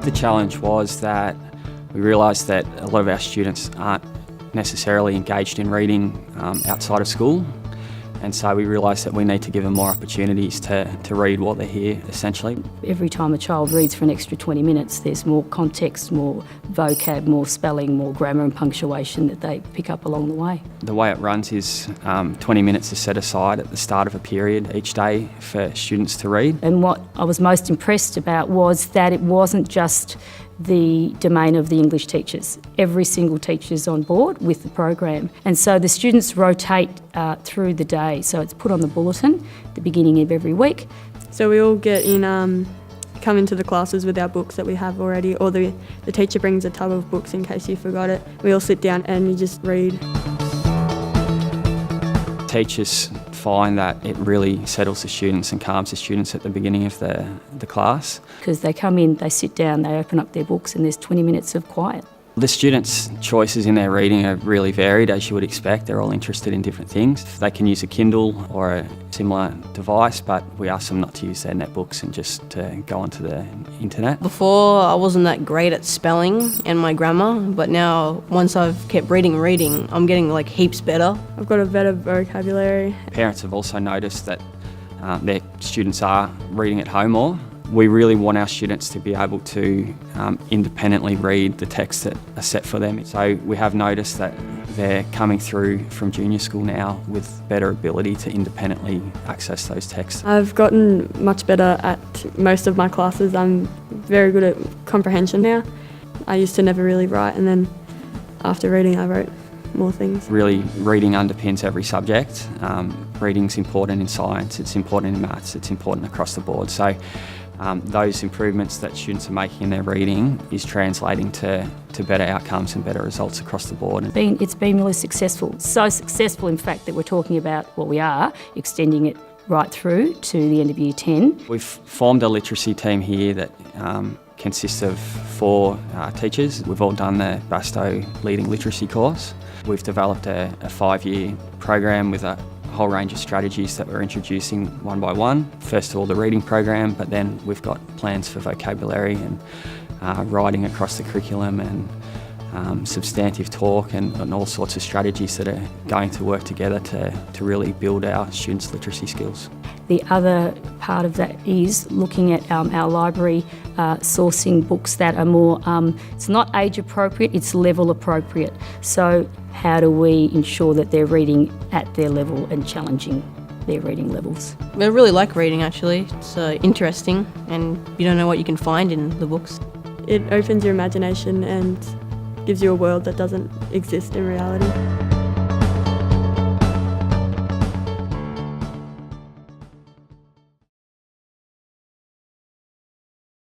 the challenge was that we realised that a lot of our students aren't necessarily engaged in reading outside of school, and so we realised that we need to give them more opportunities to read while they're here, essentially. Every time a child reads for an extra 20 minutes, there's more context, more vocab, more spelling, more grammar and punctuation that they pick up along the way. The way it runs is 20 minutes is set aside at the start of a period each day for students to read. And what I was most impressed about was that it wasn't just the domain of the English teachers. Every single teacher's on board with the program. And so the students rotate through the day. So it's put on the bulletin at the beginning of every week. So we all get in, come into the classes with our books that we have already, or the teacher brings a tub of books in case you forgot it. We all sit down and you just read. Teachers find that it really settles the students and calms the students at the beginning of the class. Because they come in, they sit down, they open up their books and there's 20 minutes of quiet. The students' choices in their reading are really varied, as you would expect. They're all interested in different things. They can use a Kindle or a similar device, but we ask them not to use their netbooks and just to go onto the internet. Before, I wasn't that great at spelling and my grammar, but now, once I've kept reading, I'm getting like heaps better. I've got a better vocabulary. Parents have also noticed that their students are reading at home more. We really want our students to be able to independently read the texts that are set for them. So we have noticed that they're coming through from junior school now with better ability to independently access those texts. I've gotten much better at most of my classes. I'm very good at comprehension now. I used to never really write, and then after reading I wrote more things. Really, reading underpins every subject. Reading's important in science, it's important in maths, it's important across the board. So those improvements that students are making in their reading is translating to better outcomes and better results across the board. It's been really successful. So successful, in fact, that we're talking about what we are, extending it right through to the end of Year 10. We've formed a literacy team here that consists of 4 teachers. We've all done the Bastow Leading Literacy course. We've developed a 5-year program with a whole range of strategies that we're introducing one by one. First of all, the reading program, but then we've got plans for vocabulary and writing across the curriculum and substantive talk and all sorts of strategies that are going to work together to really build our students' literacy skills. The other part of that is looking at our library, sourcing books that are more, it's not age appropriate, it's level appropriate. So how do we ensure that they're reading at their level and challenging their reading levels? I really like reading actually, it's interesting and you don't know what you can find in the books. It opens your imagination and gives you a world that doesn't exist in reality.